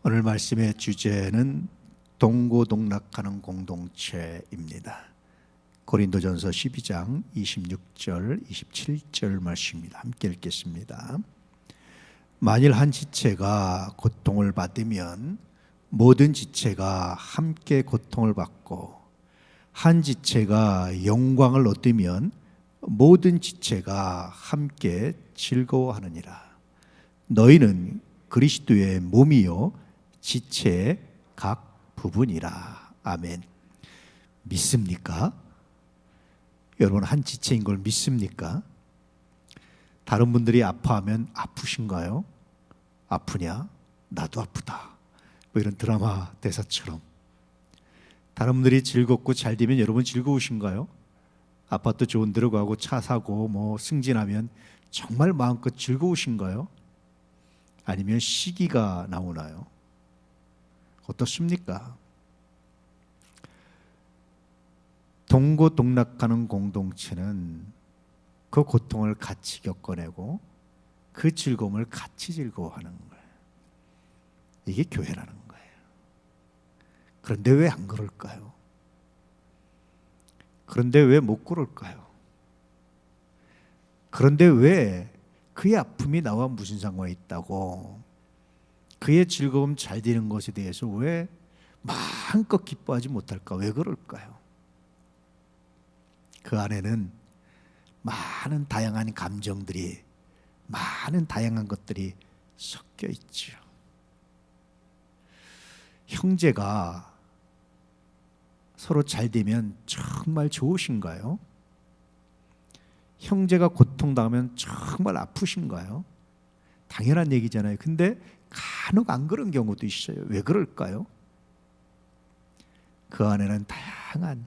오늘 말씀의 주제는 동고동락하는 공동체입니다. 고린도전서 12장 26절, 27절 말씀입니다. 함께 읽겠습니다. 만일 한 지체가 고통을 받으면 모든 지체가 함께 고통을 받고, 한 지체가 영광을 얻으면 모든 지체가 함께 즐거워하느니라. 너희는 그리스도의 몸이요 지체의 각 부분이라. 아멘. 믿습니까? 여러분, 한 지체인 걸 믿습니까? 다른 분들이 아파하면 아프신가요? 아프냐? 나도 아프다. 뭐 이런 드라마 대사처럼. 다른 분들이 즐겁고 잘 되면 여러분 즐거우신가요? 아파트 좋은 데로 가고 차 사고 뭐 승진하면 정말 마음껏 즐거우신가요? 아니면 시기가 나오나요? 어떻습니까? 동고동락하는 공동체는 그 고통을 같이 겪어내고 그 즐거움을 같이 즐거워하는 거예요. 이게 교회라는 거예요. 그런데 왜 안 그럴까요? 그런데 왜 못 그럴까요? 그런데 왜 그의 아픔이 나와 무슨 상관이 있다고, 그의 즐거움 잘 되는 것에 대해서 왜 마음껏 기뻐하지 못할까? 왜 그럴까요? 그 안에는 많은 다양한 감정들이, 많은 다양한 것들이 섞여 있죠. 형제가 서로 잘 되면 정말 좋으신가요? 형제가 고통당하면 정말 아프신가요? 당연한 얘기잖아요. 근데 간혹 안 그런 경우도 있어요. 왜 그럴까요? 그 안에는 다양한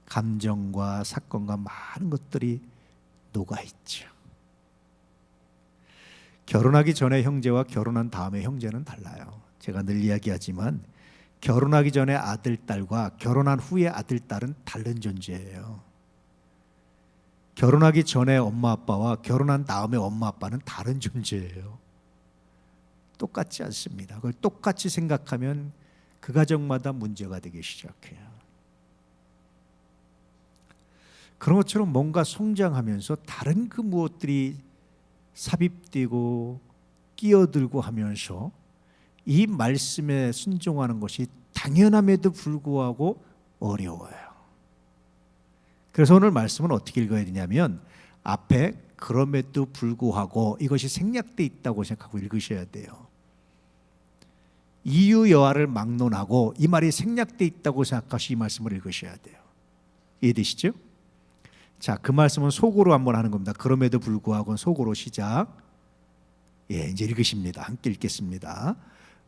감정과 사건과 많은 것들이 녹아있죠. 결혼하기 전에 형제와 결혼한 다음에 형제는 달라요. 제가 늘 이야기하지만 결혼하기 전에 아들, 딸과 결혼한 후에 아들, 딸은 다른 존재예요. 결혼하기 전에 엄마, 아빠와 결혼한 다음에 엄마, 아빠는 다른 존재예요. 똑같지 않습니다. 그걸 똑같이 생각하면 그 가정마다 문제가 되기 시작해요. 그런 것처럼 뭔가 성장하면서 다른 그 무엇들이 삽입되고 끼어들고 하면서 이 말씀에 순종하는 것이 당연함에도 불구하고 어려워요. 그래서 오늘 말씀은 어떻게 읽어야 되냐면 앞에 그럼에도 불구하고 이것이 생략되어 있다고 생각하고 읽으셔야 돼요. 이유 여하를 막론하고 이 말이 생략되어 있다고 생각하시 이 말씀을 읽으셔야 돼요. 이해되시죠? 자, 그 말씀은 속으로 한번 하는 겁니다. 그럼에도 불구하고 속으로 시작. 이제 읽으십니다. 함께 읽겠습니다.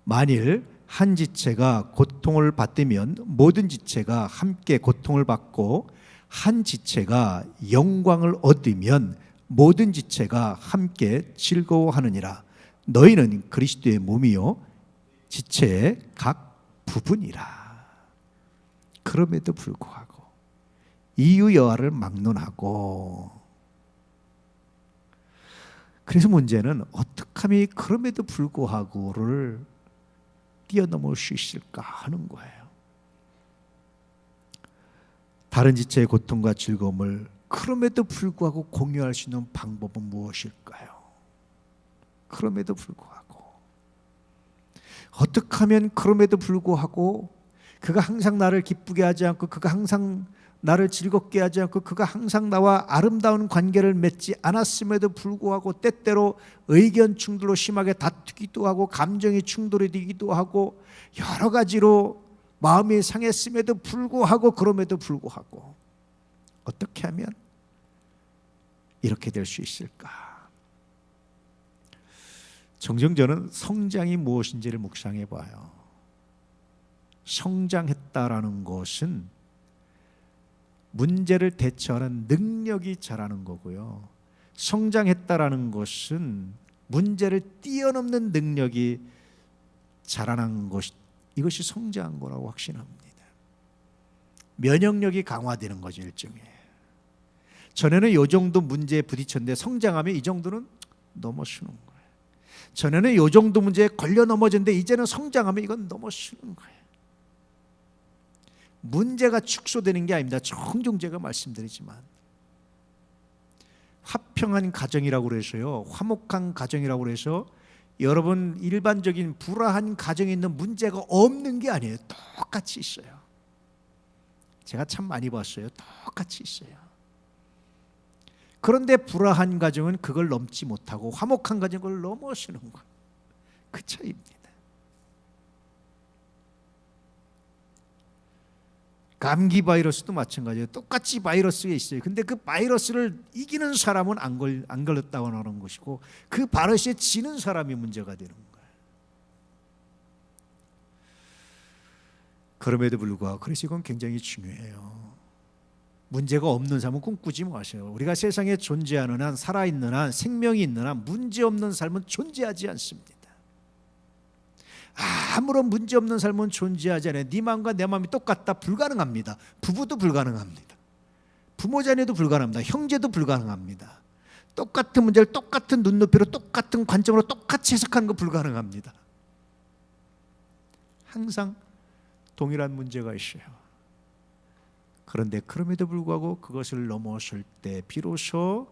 만일 한 지체가 고통을 받으면 모든 지체가 함께 고통을 받고, 한 지체가 영광을 얻으면 모든 지체가 함께 즐거워하느니라. 너희는 그리스도의 몸이요 지체의 각 부분이라. 그럼에도 불구하고 이유 여하를 막론하고, 그래서 문제는 어떻게 하면 그럼에도 불구하고를 뛰어넘을 수 있을까 하는 거예요. 다른 지체의 고통과 즐거움을 그럼에도 불구하고 공유할 수 있는 방법은 무엇일까요? 그럼에도 불구하고 어떻게 하면 그럼에도 불구하고 그가 항상 나를 기쁘게 하지 않고, 그가 항상 나를 즐겁게 하지 않고, 그가 항상 나와 아름다운 관계를 맺지 않았음에도 불구하고 때때로 의견 충돌로 심하게 다투기도 하고 감정이 충돌이 되기도 하고 여러 가지로 마음이 상했음에도 불구하고, 그럼에도 불구하고 어떻게 하면 이렇게 될 수 있을까? 종종 저는 성장이 무엇인지를 묵상해 봐요. 성장했다라는 것은 문제를 대처하는 능력이 자라는 거고요. 성장했다라는 것은 문제를 뛰어넘는 능력이 자라난 것, 이것이 성장한 거라고 확신합니다. 면역력이 강화되는 거죠, 일종의. 전에는 이 정도 문제에 부딪혔는데 성장하면 이 정도는 넘어서는 거예요. 전에는 이 정도 문제에 걸려 넘어졌는데 이제는 성장하면 이건 넘어서는 거예요. 문제가 축소되는 게 아닙니다. 종종 제가 말씀드리지만 화평한 가정이라고 그래서요, 화목한 가정이라고 해서 여러분 일반적인 불화한 가정에 있는 문제가 없는 게 아니에요. 똑같이 있어요. 제가 참 많이 봤어요. 똑같이 있어요. 그런데 불화한 가정은 그걸 넘지 못하고 화목한 가정은 그걸 넘어서는 거예요. 그 차이입니다. 감기 바이러스도 마찬가지예요. 똑같이 바이러스가 있어요. 근데 그 바이러스를 이기는 사람은 안 걸렸다고 하는 것이고 그 바이러스에 지는 사람이 문제가 되는 거예요. 그럼에도 불구하고 그래서 이건 굉장히 중요해요. 문제가 없는 삶은 꿈꾸지 마세요. 우리가 세상에 존재하는 한, 살아있는 한, 생명이 있는 한 문제없는 삶은 존재하지 않습니다. 아무런 문제없는 삶은 존재하지 않아요. 네 마음과 내 마음이 똑같다, 불가능합니다. 부부도 불가능합니다. 부모 자녀도 불가능합니다. 형제도 불가능합니다. 똑같은 문제를 똑같은 눈높이로 똑같은 관점으로 똑같이 해석하는 거 불가능합니다. 항상 동일한 문제가 있어요. 그런데 그럼에도 불구하고 그것을 넘어설 때 비로소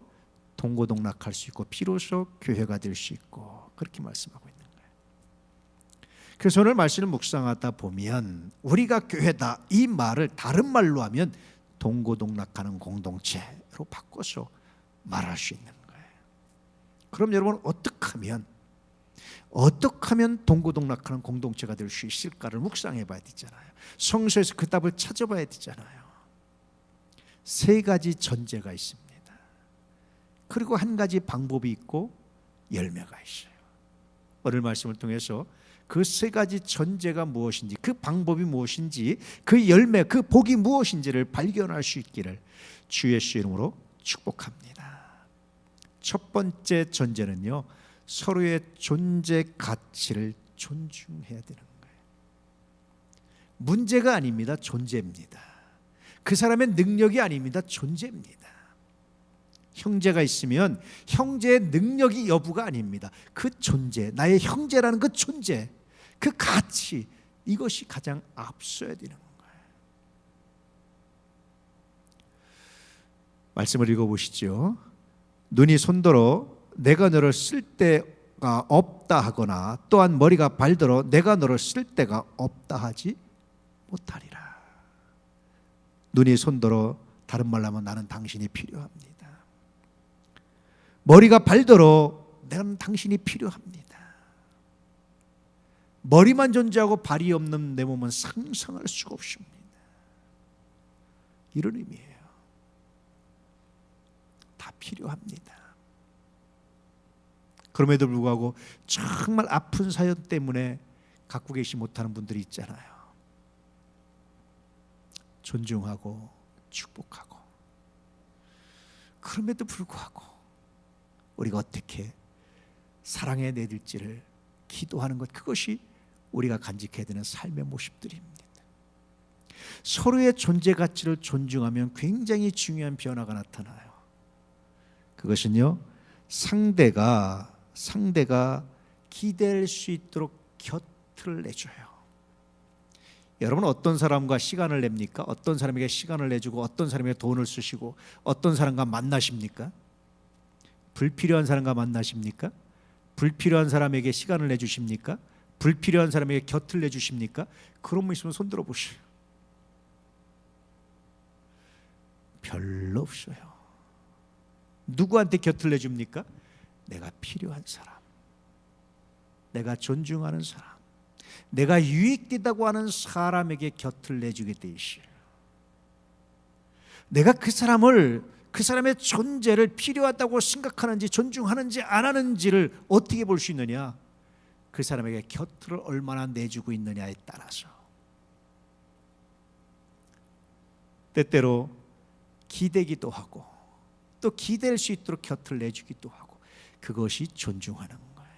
동고동락할 수 있고 비로소 교회가 될 수 있고 그렇게 말씀하고 있는 거예요. 그래서 오늘 말씀을 묵상하다 보면 우리가 교회다 이 말을 다른 말로 하면 동고동락하는 공동체로 바꿔서 말할 수 있는 거예요. 그럼 여러분 어떻게 하면 동고동락하는 공동체가 될 수 있을까를 묵상해 봐야 되잖아요. 성서에서 그 답을 찾아봐야 되잖아요. 세 가지 전제가 있습니다. 그리고 한 가지 방법이 있고 열매가 있어요. 오늘 말씀을 통해서 그 세 가지 전제가 무엇인지, 그 방법이 무엇인지, 그 열매, 그 복이 무엇인지를 발견할 수 있기를 주 예수 이름으로 축복합니다. 첫 번째 전제는요, 서로의 존재 가치를 존중해야 되는 거예요. 문제가 아닙니다. 존재입니다. 그 사람의 능력이 아닙니다. 존재입니다. 형제가 있으면 형제의 능력이 여부가 아닙니다. 그 존재, 나의 형제라는 그 존재, 그 가치, 이것이 가장 앞서야 되는 거예요. 말씀을 읽어보시죠. 눈이 손들어 내가 너를 쓸 데가 없다 하거나 또한 머리가 발들어 내가 너를 쓸 데가 없다 하지 못하리라. 눈이 손들어 다른 말로 하면 나는 당신이 필요합니다. 머리가 발들어 나는 당신이 필요합니다. 머리만 존재하고 발이 없는 내 몸은 상상할 수가 없습니다. 이런 의미예요. 다 필요합니다. 그럼에도 불구하고 정말 아픈 사연 때문에 갖고 계시 못하는 분들이 있잖아요. 존중하고 축복하고, 그럼에도 불구하고 우리가 어떻게 사랑해 내릴지를 기도하는 것, 그것이 우리가 간직해야 되는 삶의 모습들입니다. 서로의 존재 가치를 존중하면 굉장히 중요한 변화가 나타나요. 그것은요, 상대가 기댈 수 있도록 곁을 내줘요. 여러분 어떤 사람과 시간을 냅니까? 어떤 사람에게 시간을 내주고 어떤 사람에게 돈을 쓰시고 어떤 사람과 만나십니까? 불필요한 사람과 만나십니까? 불필요한 사람에게 시간을 내주십니까? 불필요한 사람에게 곁을 내주십니까? 그런 분 있으면 손 들어보세요. 별로 없어요. 누구한테 곁을 내줍니까? 내가 필요한 사람, 내가 존중하는 사람, 내가 유익되다고 하는 사람에게 곁을 내주게 돼 있어요. 내가 그 사람의 존재를 필요하다고 생각하는지 존중하는지 안 하는지를 어떻게 볼 수 있느냐? 그 사람에게 곁을 얼마나 내주고 있느냐에 따라서. 때때로 기대기도 하고 또 기댈 수 있도록 곁을 내주기도 하고, 그것이 존중하는 거예요.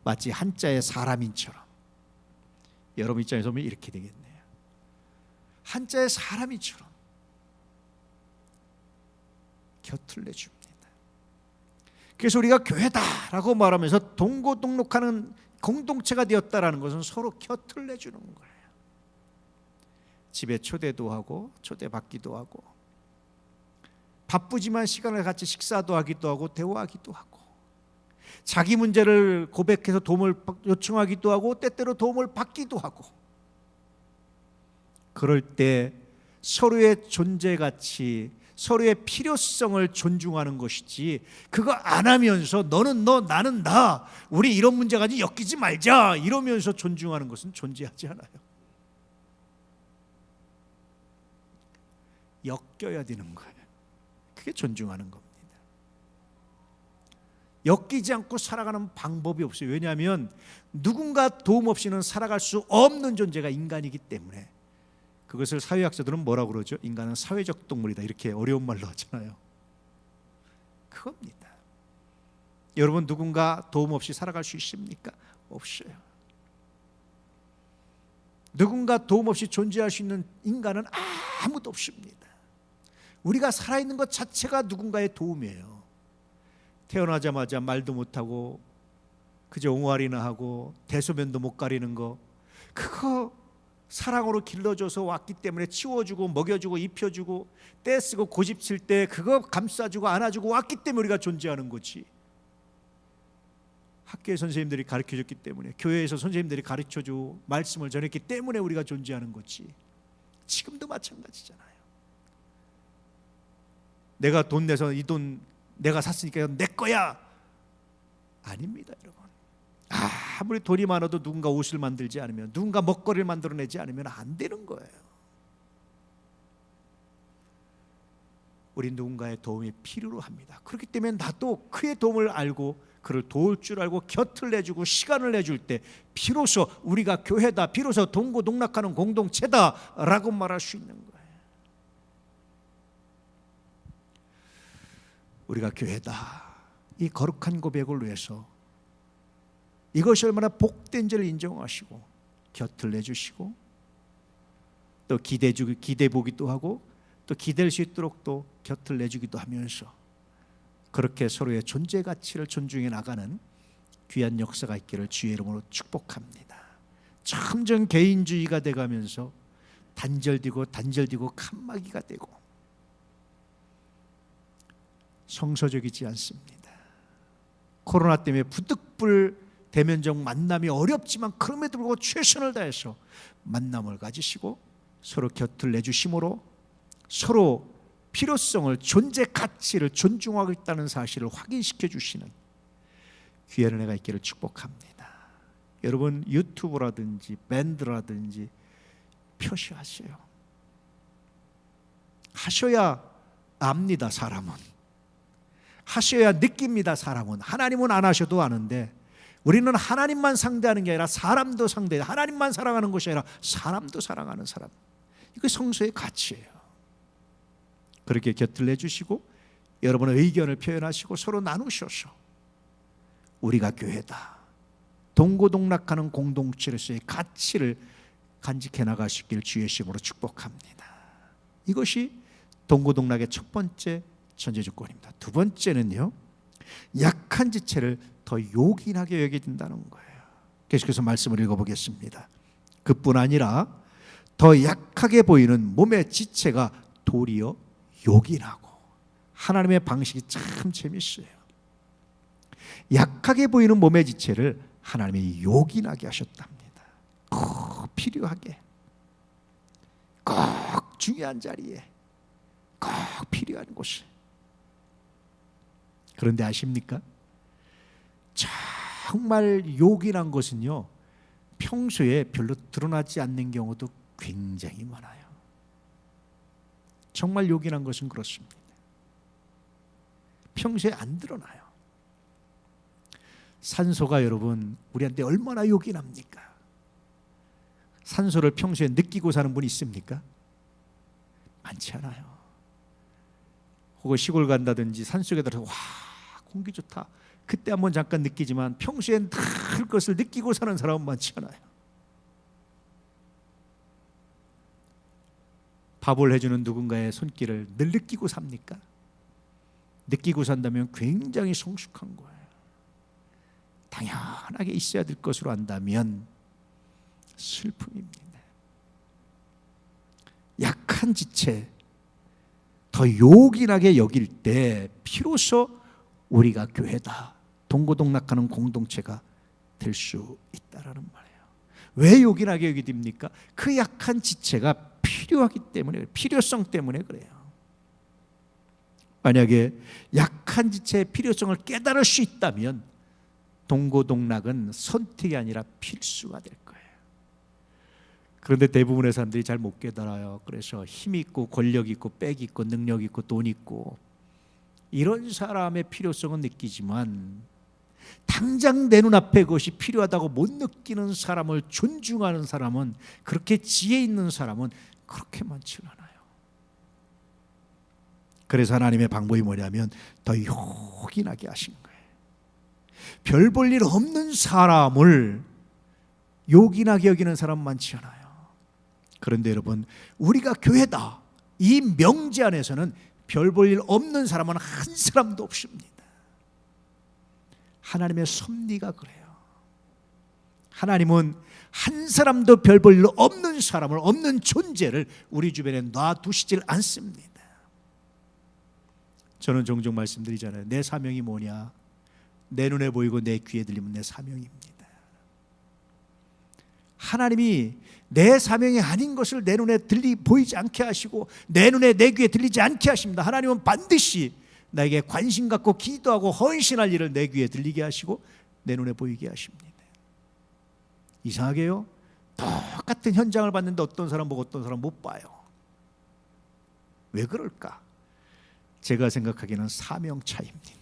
마치 한자의 사람인처럼. 여러분 입장에서 보면 이렇게 되겠네요. 한자의 사람인처럼 곁을 내줍니다. 그래서 우리가 교회다라고 말하면서 동고동락하는 공동체가 되었다라는 것은 서로 곁을 내주는 거예요. 집에 초대도 하고 초대받기도 하고, 바쁘지만 시간을 같이 식사도 하기도 하고 대화하기도 하고, 자기 문제를 고백해서 도움을 요청하기도 하고 때때로 도움을 받기도 하고, 그럴 때 서로의 존재가치, 서로의 필요성을 존중하는 것이지, 그거 안 하면서 너는 너 나는 나, 우리 이런 문제가 엮이지 말자 이러면서 존중하는 것은 존재하지 않아요. 엮여야 되는 거예요. 그게 존중하는 겁니다. 엮이지 않고 살아가는 방법이 없어요. 왜냐하면 누군가 도움 없이는 살아갈 수 없는 존재가 인간이기 때문에. 그것을 사회학자들은 뭐라고 그러죠? 인간은 사회적 동물이다, 이렇게 어려운 말로 하잖아요. 그겁니다. 여러분, 누군가 도움 없이 살아갈 수 있습니까? 없어요. 누군가 도움 없이 존재할 수 있는 인간은 아무도 없습니다. 우리가 살아있는 것 자체가 누군가의 도움이에요. 태어나자마자 말도 못하고 그저 옹알이나 하고 대소변도 못 가리는 거, 그거 사랑으로 길러줘서 왔기 때문에 치워주고 먹여주고 입혀주고 떼쓰고 고집칠 때 그거 감싸주고 안아주고 왔기 때문에 우리가 존재하는 거지. 학교의 선생님들이 가르쳐줬기 때문에, 교회에서 선생님들이 가르쳐주고 말씀을 전했기 때문에 우리가 존재하는 거지. 지금도 마찬가지잖아요. 내가 돈 내서 이 돈 내가 샀으니까 내 거야, 아닙니다 여러분. 아무리 돈이 많아도 누군가 옷을 만들지 않으면, 누군가 먹거리를 만들어내지 않으면 안 되는 거예요. 우리 누군가의 도움이 필요로 합니다. 그렇기 때문에 나도 그의 도움을 알고 그를 도울 줄 알고 곁을 내주고 시간을 내줄 때 비로소 우리가 교회다, 비로소 동고동락하는 공동체다라고 말할 수 있는 거예요. 우리가 교회다, 이 거룩한 고백을 위해서 이것이 얼마나 복된 줄을 인정하시고 곁을 내주시고, 또 기대 보기도 하고 또 기댈 수 있도록 또 곁을 내주기도 하면서, 그렇게 서로의 존재 가치를 존중해 나가는 귀한 역사가 있기를 주의 이름으로 축복합니다. 점점 개인주의가 돼가면서 단절되고 칸막이가 되고 성서적이지 않습니다. 코로나 때문에 부득불 대면적 만남이 어렵지만 그럼에도 불구하고 최선을 다해서 만남을 가지시고 서로 곁을 내주심으로 서로 필요성을, 존재 가치를 존중하고 있다는 사실을 확인시켜 주시는 귀한 은혜가 있기를 축복합니다. 여러분, 유튜브라든지 밴드라든지 표시하세요. 하셔야 압니다. 사람은 하셔야 느낍니다. 사람은. 하나님은 안 하셔도 아는데, 우리는 하나님만 상대하는 게 아니라 사람도 상대해, 하나님만 사랑하는 것이 아니라 사람도 사랑하는 사람. 이거 성서의 가치예요. 그렇게 곁을 내주시고 여러분의 의견을 표현하시고 서로 나누셔서 우리가 교회다, 동고동락하는 공동체로서의 가치를 간직해 나가시길 주의 이름으로 축복합니다. 이것이 동고동락의 첫 번째 전제 조건입니다. 두 번째는요, 약한 지체를 더 요긴하게 여겨야 된다는 거예요. 계속해서 말씀을 읽어보겠습니다. 그뿐 아니라 더 약하게 보이는 몸의 지체가 도리어 요긴하고, 하나님의 방식이 참 재밌어요. 약하게 보이는 몸의 지체를 하나님이 요긴하게 하셨답니다. 꼭 필요하게, 꼭 중요한 자리에, 꼭 필요한 곳에. 그런데 아십니까? 정말 요긴한 것은요, 평소에 별로 드러나지 않는 경우도 굉장히 많아요. 정말 요긴한 것은 그렇습니다. 평소에 안 드러나요. 산소가 여러분 우리한테 얼마나 요긴합니까? 산소를 평소에 느끼고 사는 분이 있습니까? 많지 않아요. 혹은 시골 간다든지 산속에 들어서 와 공기 좋다, 그때 한번 잠깐 느끼지만 평소엔 다 그것을 느끼고 사는 사람은 많지 않아요. 밥을 해주는 누군가의 손길을 늘 느끼고 삽니까? 느끼고 산다면 굉장히 성숙한 거예요. 당연하게 있어야 될 것으로 안다면 슬픔입니다. 약한 지체 더 요긴하게 여길 때 비로소 우리가 교회다, 동고동락하는 공동체가 될 수 있다라는 말이에요. 왜 요긴하게 여기게 됩니까? 그 약한 지체가 필요하기 때문에, 필요성 때문에 그래요. 만약에 약한 지체의 필요성을 깨달을 수 있다면 동고동락은 선택이 아니라 필수가 될 거예요. 그런데 대부분의 사람들이 잘 못 깨달아요. 그래서 힘 있고 권력 있고 빽 있고 능력 있고 돈 있고 이런 사람의 필요성은 느끼지만 당장 내 눈앞에 그것이 필요하다고 못 느끼는 사람을 존중하는 사람은, 그렇게 지혜 있는 사람은 그렇게 많지 않아요. 그래서 하나님의 방법이 뭐냐면 더 요긴하게 하신 거예요. 별 볼 일 없는 사람을 요긴하게 여기는 사람 많지 않아요. 그런데 여러분, 우리가 교회다, 이 명제 안에서는 별 볼 일 없는 사람은 한 사람도 없습니다. 하나님의 섭리가 그래요. 하나님은 한 사람도 별 볼 일 없는 사람을, 없는 존재를 우리 주변에 놔두시질 않습니다. 저는 종종 말씀드리잖아요. 내 사명이 뭐냐? 내 눈에 보이고 내 귀에 들리면 내 사명입니다. 하나님이 내 사명이 아닌 것을 내 눈에 보이지 않게 하시고 내 눈에 내 귀에 들리지 않게 하십니다. 하나님은 반드시 나에게 관심 갖고 기도하고 헌신할 일을 내 귀에 들리게 하시고 내 눈에 보이게 하십니다. 이상하게요, 똑같은 현장을 봤는데 어떤 사람 보고 어떤 사람 못 봐요. 왜 그럴까? 제가 생각하기에는 사명 차이입니다.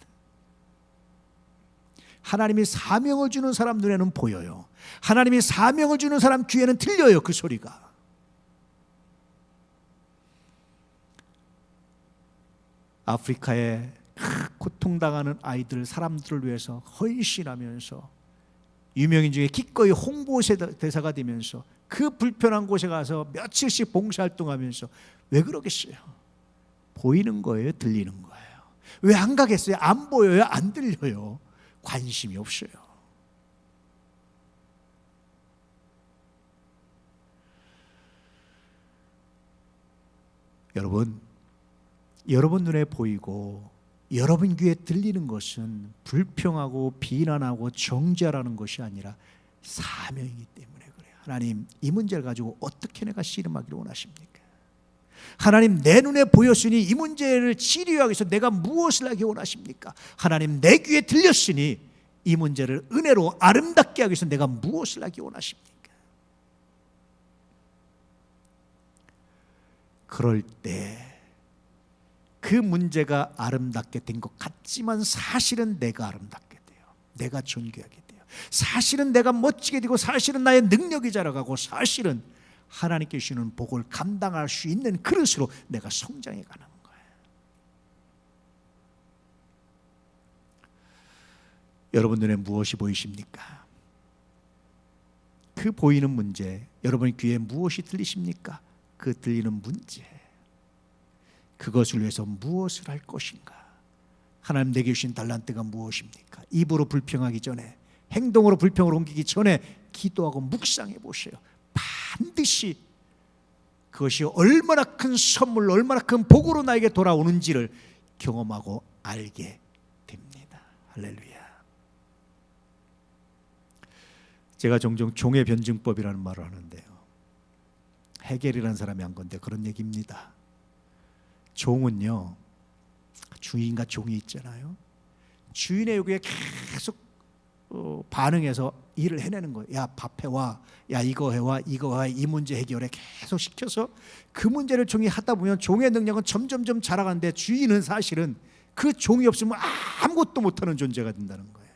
하나님이 사명을 주는 사람 눈에는 보여요. 하나님이 사명을 주는 사람 귀에는 들려요, 그 소리가. 아프리카에 고통당하는 아이들, 사람들을 위해서 헌신하면서 유명인 중에 기꺼이 홍보 대사가 되면서 그 불편한 곳에 가서 며칠씩 봉사활동하면서 왜 그러겠어요? 보이는 거예요, 들리는 거예요. 왜 안 가겠어요? 안 보여요, 안 들려요. 관심이 없어요. 여러분 눈에 보이고 여러분 귀에 들리는 것은 불평하고 비난하고 정죄하라는 것이 아니라 사명이기 때문에 그래요. 하나님, 이 문제를 가지고 어떻게 내가 씨름하기를 원하십니까? 하나님, 내 눈에 보였으니 이 문제를 치료하기 위해서 내가 무엇을 하기 원하십니까? 하나님, 내 귀에 들렸으니 이 문제를 은혜로 아름답게 하기 위해서 내가 무엇을 하기 원하십니까? 그럴 때 그 문제가 아름답게 된 것 같지만 사실은 내가 아름답게 돼요. 내가 존귀하게 돼요. 사실은 내가 멋지게 되고 사실은 나의 능력이 자라가고 사실은 하나님께 주시는 복을 감당할 수 있는 그릇으로 내가 성장해 가는 거예요. 여러분 눈에 무엇이 보이십니까? 그 보이는 문제, 여러분 귀에 무엇이 들리십니까? 그 들리는 문제, 그것을 위해서 무엇을 할 것인가? 하나님 내게 주신 달란트가 무엇입니까? 입으로 불평하기 전에, 행동으로 불평을 옮기기 전에 기도하고 묵상해 보세요. 반드시 그것이 얼마나 큰 선물로, 얼마나 큰 복으로 나에게 돌아오는지를 경험하고 알게 됩니다. 할렐루야. 제가 종종 종의 변증법이라는 말을 하는데요, 헤겔이라는 사람이 한 건데 그런 얘기입니다. 종은요, 주인과 종이 있잖아요. 주인의 요구에 계속 반응해서 일을 해내는 거예요. 야, 밥 해와, 야, 이거 해와, 이거 해, 이 문제 해결해, 계속 시켜서 그 문제를 종이 하다 보면 종의 능력은 점점점 자라가는데 주인은 사실은 그 종이 없으면 아무것도 못하는 존재가 된다는 거예요.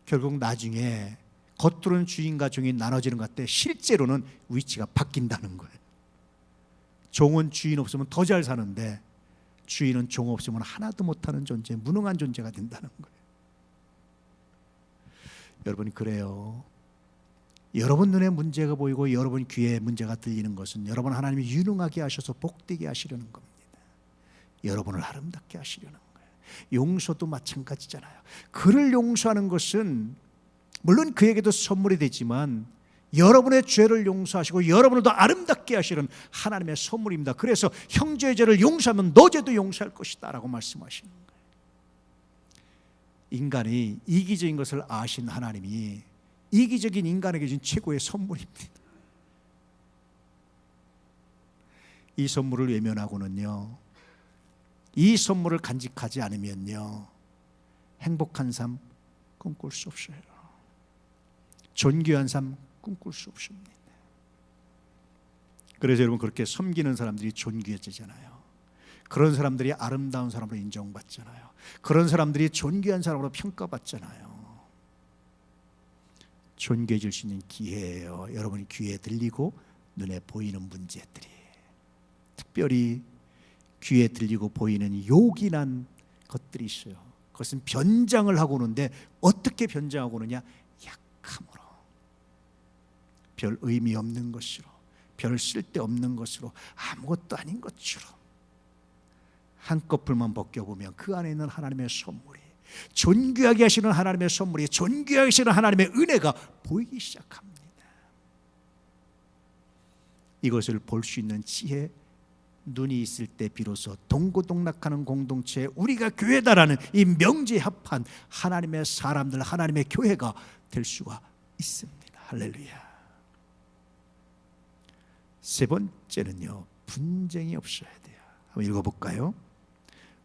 결국 나중에 겉으로는 주인과 종이 나눠지는 것 같아 실제로는 위치가 바뀐다는 거예요. 종은 주인 없으면 더 잘 사는데 주인은 종 없으면 하나도 못하는 존재, 무능한 존재가 된다는 거예요. 여러분, 그래요. 여러분 눈에 문제가 보이고 여러분 귀에 문제가 들리는 것은 여러분 하나님이 유능하게 하셔서 복되게 하시려는 겁니다. 여러분을 아름답게 하시려는 거예요. 용서도 마찬가지잖아요. 그를 용서하는 것은 물론 그에게도 선물이 되지만 여러분의 죄를 용서하시고 여러분을 더 아름답게 하시는 하나님의 선물입니다. 그래서 형제의 죄를 용서하면 너 죄도 용서할 것이다 라고 말씀하시는 거예요. 인간이 이기적인 것을 아신 하나님이 이기적인 인간에게 준 최고의 선물입니다. 이 선물을 외면하고는요, 이 선물을 간직하지 않으면요, 행복한 삶 꿈꿀 수 없어요. 존귀한 삶 꿈꿀 수 없습니다. 그래서 여러분 그렇게 섬기는 사람들이 존귀해지잖아요. 그런 사람들이 아름다운 사람으로 인정받잖아요. 그런 사람들이 존귀한 사람으로 평가받잖아요. 존귀해질 수 있는 기회예요. 여러분이 귀에 들리고 눈에 보이는 문제들이, 특별히 귀에 들리고 보이는 요긴한 것들이 있어요. 그것은 변장을 하고 오는데 어떻게 변장하고 오느냐? 약함으로, 별 의미 없는 것으로, 별 쓸데없는 것으로, 아무것도 아닌 것으로 한꺼풀만 벗겨보면 그 안에 있는 하나님의 선물이, 존귀하게 하시는 하나님의 선물이, 존귀하게 하시는 하나님의 은혜가 보이기 시작합니다. 이것을 볼 수 있는 지혜, 눈이 있을 때 비로소 동고동락하는 공동체에 우리가 교회다라는 이 명제에 합한 하나님의 사람들, 하나님의 교회가 될 수가 있습니다. 할렐루야. 세 번째는요, 분쟁이 없어야 돼요. 한번 읽어볼까요?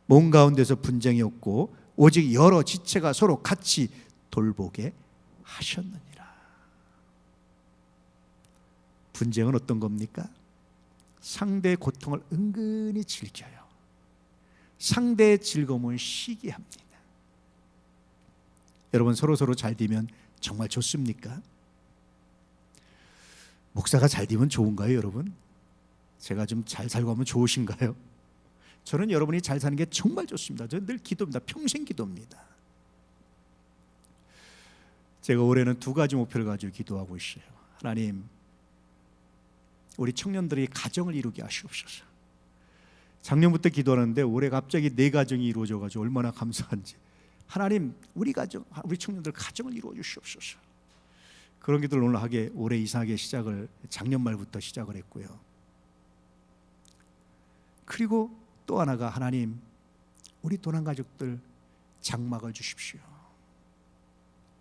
몸 가운데서 분쟁이 없고 오직 여러 지체가 서로 같이 돌보게 하셨느니라. 분쟁은 어떤 겁니까? 상대의 고통을 은근히 즐겨요. 상대의 즐거움을 쉬게 합니다. 여러분 서로 잘 되면 정말 좋습니까? 목사가 잘 되면 좋은가요, 여러분? 제가 좀 잘 살고 하면 좋으신가요? 저는 여러분이 잘 사는 게 정말 좋습니다. 저는 늘 기도입니다. 평생 기도입니다. 제가 올해는 두 가지 목표를 가지고 기도하고 있어요. 하나님, 우리 청년들이 가정을 이루게 하시옵소서. 작년부터 기도하는데 올해 갑자기 네 가정이 이루어져가지고 얼마나 감사한지. 하나님, 우리 가정, 우리 청년들 가정을 이루어 주시옵소서. 그런 기도를 오늘 하게, 올해 이상하게 시작을, 작년 말부터 시작을 했고요. 그리고 또 하나가, 하나님, 우리 도난 가족들 장막을 주십시오.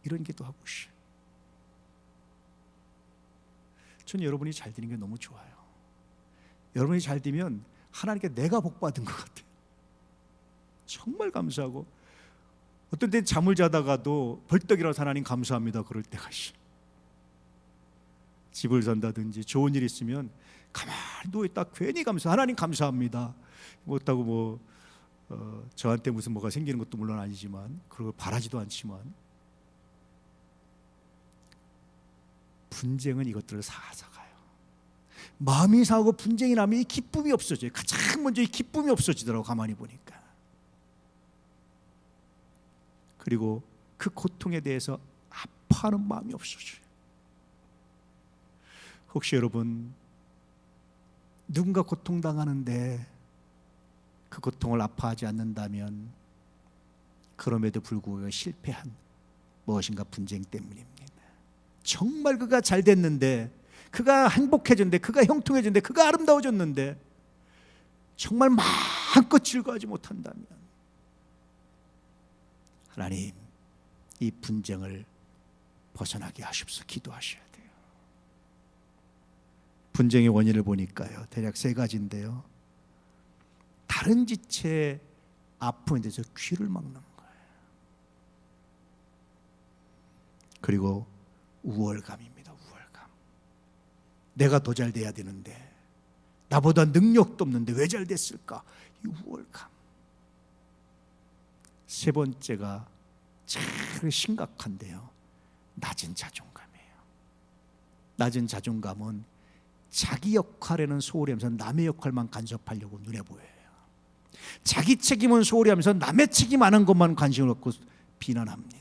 이런 기도하고 있어요. 저는 여러분이 잘 되는 게 너무 좋아요. 여러분이 잘 되면 하나님께 내가 복 받은 것 같아요. 정말 감사하고, 어떤 때는 잠을 자다가도 벌떡 일어나서 하나님 감사합니다 그럴 때가 있어요. 집을 산다든지 좋은 일 있으면 가만히 누워있다 괜히 하나님 감사합니다. 못하고 저한테 무슨 뭐가 생기는 것도 물론 아니지만, 그걸 바라지도 않지만, 분쟁은 이것들을 사가요. 마음이 상하고 분쟁이 나면 이 기쁨이 없어져요. 가장 먼저 이 기쁨이 없어지더라고, 가만히 보니까. 그리고 그 고통에 대해서 아파하는 마음이 없어져요. 혹시 여러분 누군가 고통당하는데 그 고통을 아파하지 않는다면 그럼에도 불구하고 실패한 무엇인가 분쟁 때문입니다. 정말 그가 잘 됐는데, 그가 행복해졌는데, 그가 형통해졌는데, 그가 아름다워졌는데 정말 마음껏 즐거워하지 못한다면, 하나님, 이 분쟁을 벗어나게 하십시오. 기도하셔야 돼요. 분쟁의 원인을 보니까요, 대략 세 가지인데요. 다른 지체의 아픔에 대해서 귀를 막는 거예요. 그리고 우월감입니다. 우월감. 내가 더 잘 돼야 되는데, 나보다 능력도 없는데 왜 잘 됐을까? 이 우월감. 세 번째가 참 심각한데요, 낮은 자존감이에요. 낮은 자존감은 자기 역할에는 소홀히 하면서 남의 역할만 간섭하려고 눈에 보여요. 자기 책임은 소홀히 하면서 남의 책임 안 한 것만 관심을 갖고 비난합니다.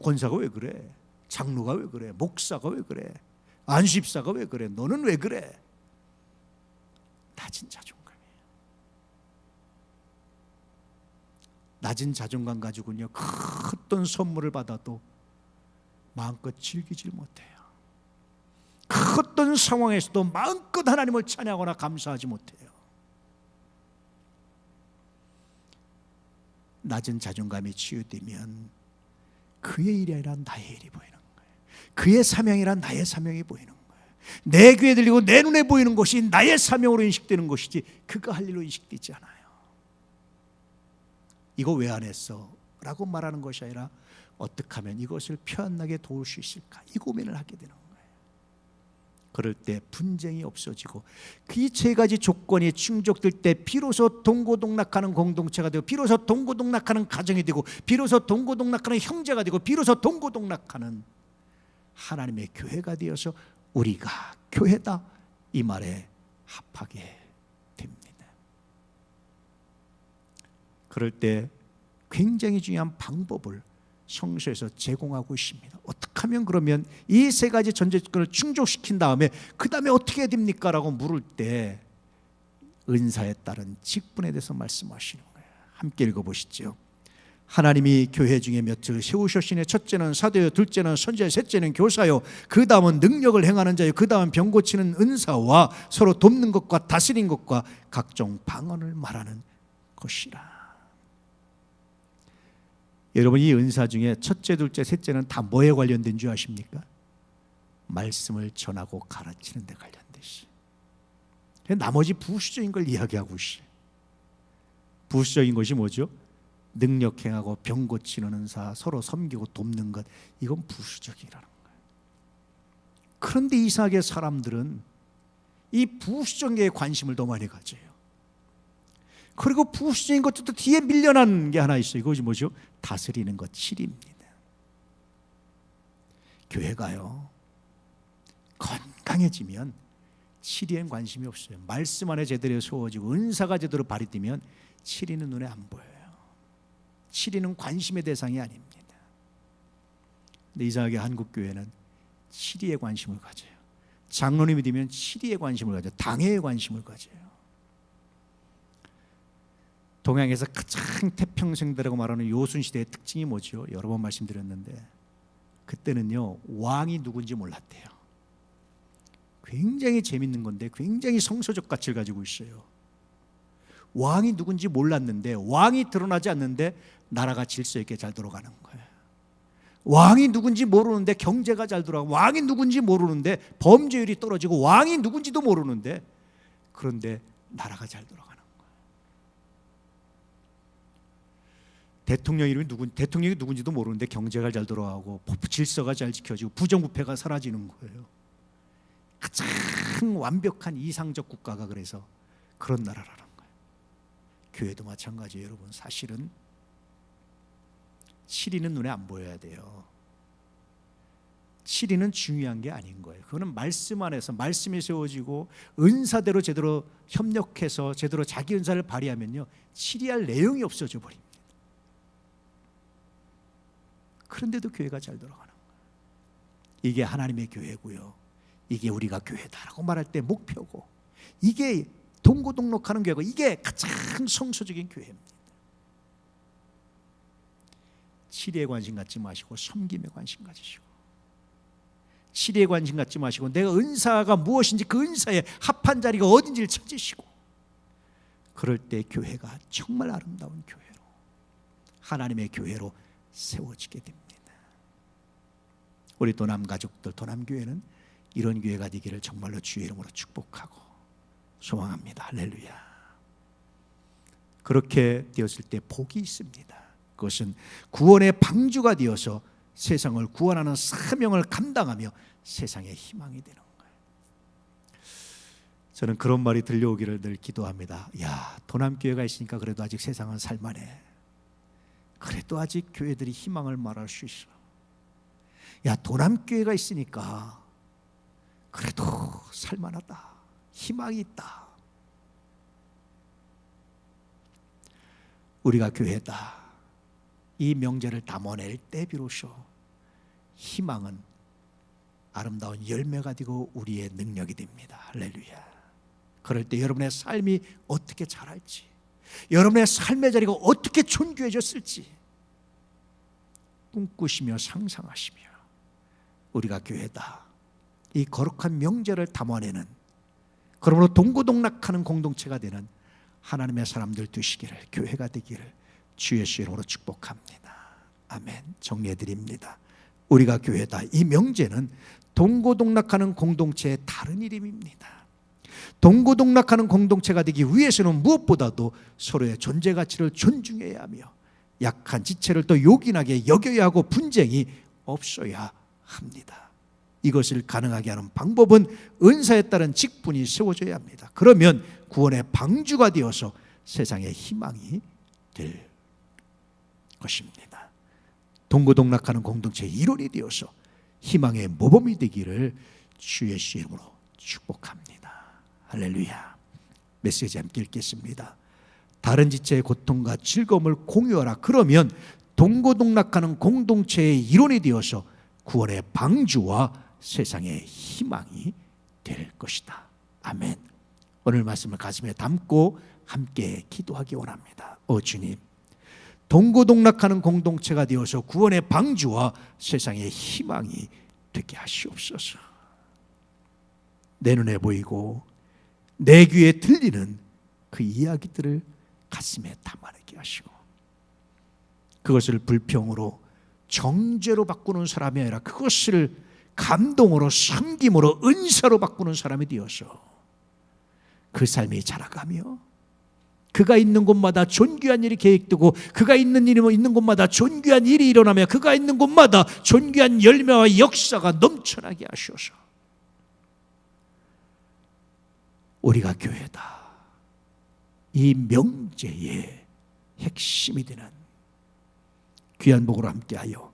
권사가 왜 그래? 장로가 왜 그래? 목사가 왜 그래? 안수집사가 왜 그래? 너는 왜 그래? 낮은 자존감이에요. 낮은 자존감 가지고는요, 큰 어떤 선물을 받아도 마음껏 즐기질 못해요. 그 어떤 상황에서도 마음껏 하나님을 찬양하거나 감사하지 못해요. 낮은 자존감이 치유되면 그의 일이 아니라 나의 일이 보이는 거예요. 그의 사명이라 나의 사명이 보이는 거예요. 내 귀에 들리고 내 눈에 보이는 것이 나의 사명으로 인식되는 것이지 그가 할 일로 인식되지 않아요. 이거 왜 안 했어? 라고 말하는 것이 아니라 어떻게 하면 이것을 편하게 도울 수 있을까? 이 고민을 하게 되는 거예요. 그럴 때 분쟁이 없어지고 그 세 가지 조건이 충족될 때 비로소 동고동락하는 공동체가 되고, 비로소 동고동락하는 가정이 되고, 비로소 동고동락하는 형제가 되고, 비로소 동고동락하는 하나님의 교회가 되어서 우리가 교회다 이 말에 합하게 됩니다. 그럴 때 굉장히 중요한 방법을 성서에서 제공하고 있습니다. 어떻게 하면 그러면 이 세 가지 전제 조건을 충족시킨 다음에 그 다음에 어떻게 해야 됩니까? 라고 물을 때 은사에 따른 직분에 대해서 말씀하시는 거예요. 함께 읽어보시죠. 하나님이 교회 중에 몇을 세우셨으니 첫째는 사도요, 둘째는 선지자, 셋째는 교사요, 그 다음은 능력을 행하는 자요, 그 다음은 병 고치는 은사와 서로 돕는 것과 다스린 것과 각종 방언을 말하는 것이라. 여러분, 이 은사 중에 첫째, 둘째, 셋째는 다 뭐에 관련된 줄 아십니까? 말씀을 전하고 가르치는 데 관련된 시. 나머지 부수적인 걸 이야기하고 있어요. 부수적인 것이 뭐죠? 능력 행하고 병 고치는 은사, 서로 섬기고 돕는 것, 이건 부수적이라는 거예요. 그런데 이상하게 사람들은 이 부수적인 게 관심을 더 많이 가져요. 그리고 부수적인 것도 뒤에 밀려난 게 하나 있어요. 이것이 뭐죠? 다스리는 것, 치리입니다. 교회가요, 건강해지면 치리엔 관심이 없어요. 말씀 안에 제대로 세워지고 은사가 제대로 발휘되면 치리는 눈에 안 보여요. 치리는 관심의 대상이 아닙니다. 근데 이상하게 한국 교회는 치리에 관심을 가져요. 장로님이 되면 치리에 관심을 가져요. 당회에 관심을 가져요. 동양에서 가장 태평성대라고 말하는 요순시대의 특징이 뭐죠? 여러 번 말씀드렸는데 그때는요, 왕이 누군지 몰랐대요. 굉장히 재밌는 건데 굉장히 성서적 가치를 가지고 있어요. 왕이 누군지 몰랐는데, 왕이 드러나지 않는데 나라가 질서 있게 잘 돌아가는 거예요. 왕이 누군지 모르는데 경제가 잘 돌아가고, 왕이 누군지 모르는데 범죄율이 떨어지고, 왕이 누군지도 모르는데 그런데 나라가 잘 돌아가는 거예요. 대통령이 누군지도 모르는데 경제가 잘 돌아가고 질서가 잘 지켜지고 부정부패가 사라지는 거예요. 가장 완벽한 이상적 국가가 그래서 그런 나라라는 거예요. 교회도 마찬가지예요. 여러분, 사실은 치리는 눈에 안 보여야 돼요. 치리는 중요한 게 아닌 거예요. 그거는 말씀 안에서 말씀이 세워지고 은사대로 제대로 협력해서 제대로 자기 은사를 발휘하면요, 치리할 내용이 없어져 버립니다. 그런데도 교회가 잘 돌아가는 거예요. 이게 하나님의 교회고요, 이게 우리가 교회다라고 말할 때 목표고, 이게 동고동락하는 교회고, 이게 가장 성서적인 교회입니다. 치리에 관심 갖지 마시고 섬김에 관심 가지시고, 치리에 관심 갖지 마시고 내가 은사가 무엇인지 그 은사에 합한 자리가 어딘지를 찾으시고, 그럴 때 교회가 정말 아름다운 교회로, 하나님의 교회로 세워지게 됩니다. 우리 도남 가족들, 도남 교회는 이런 교회가 되기를 정말로 주의 이름으로 축복하고 소망합니다. 할렐루야. 그렇게 되었을 때 복이 있습니다. 그것은 구원의 방주가 되어서 세상을 구원하는 사명을 감당하며 세상의 희망이 되는 거예요. 저는 그런 말이 들려오기를 늘 기도합니다. 야, 도남교회가 있으니까 그래도 아직 세상은 살만해. 그래도 아직 교회들이 희망을 말할 수 있어. 야, 도남교회가 있으니까 그래도 살만하다. 희망이 있다. 우리가 교회다, 이 명제를 담아낼 때 비로소 희망은 아름다운 열매가 되고 우리의 능력이 됩니다. 할렐루야. 그럴 때 여러분의 삶이 어떻게 자랄지, 여러분의 삶의 자리가 어떻게 존귀해졌을지 꿈꾸시며 상상하시며 우리가 교회다, 이 거룩한 명제를 담아내는, 그러므로 동고동락하는 공동체가 되는 하나님의 사람들 되시기를, 교회가 되기를 주 예수 이름으로 축복합니다. 아멘. 정리해드립니다. 우리가 교회다, 이 명제는 동고동락하는 공동체의 다른 이름입니다. 동고동락하는 공동체가 되기 위해서는 무엇보다도 서로의 존재 가치를 존중해야 하며 약한 지체를 또 요긴하게 여겨야 하고 분쟁이 없어야 합니다. 이것을 가능하게 하는 방법은 은사에 따른 직분이 세워져야 합니다. 그러면 구원의 방주가 되어서 세상의 희망이 될 것입니다. 동고동락하는 공동체의 일원이 되어서 희망의 모범이 되기를 주 예수 이름으로 축복합니다. 할렐루야. 메시지 함께 읽겠습니다. 다른 지체의 고통과 즐거움을 공유하라. 그러면 동고동락하는 공동체의 일원이 되어서 구원의 방주와 세상의 희망이 될 것이다. 아멘. 오늘 말씀을 가슴에 담고 함께 기도하기 원합니다. 주님, 동고동락하는 공동체가 되어서 구원의 방주와 세상의 희망이 되게 하시옵소서. 내 눈에 보이고 내 귀에 들리는 그 이야기들을 가슴에 담아내게 하시고 그것을 불평으로 정죄로 바꾸는 사람이 아니라 그것을 감동으로, 섬김으로, 은사로 바꾸는 사람이 되어서 그 삶이 자라가며 그가 있는 곳마다 존귀한 일이 계획되고 그가 있는 곳마다 존귀한 일이 일어나며 그가 있는 곳마다 존귀한 열매와 역사가 넘쳐나게 하셔서 우리가 교회다, 이 명제의 핵심이 되는 귀한 복으로 함께하여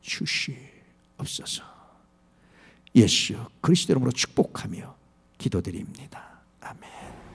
주시옵소서. 예수 그리스도 이름으로 축복하며 기도드립니다.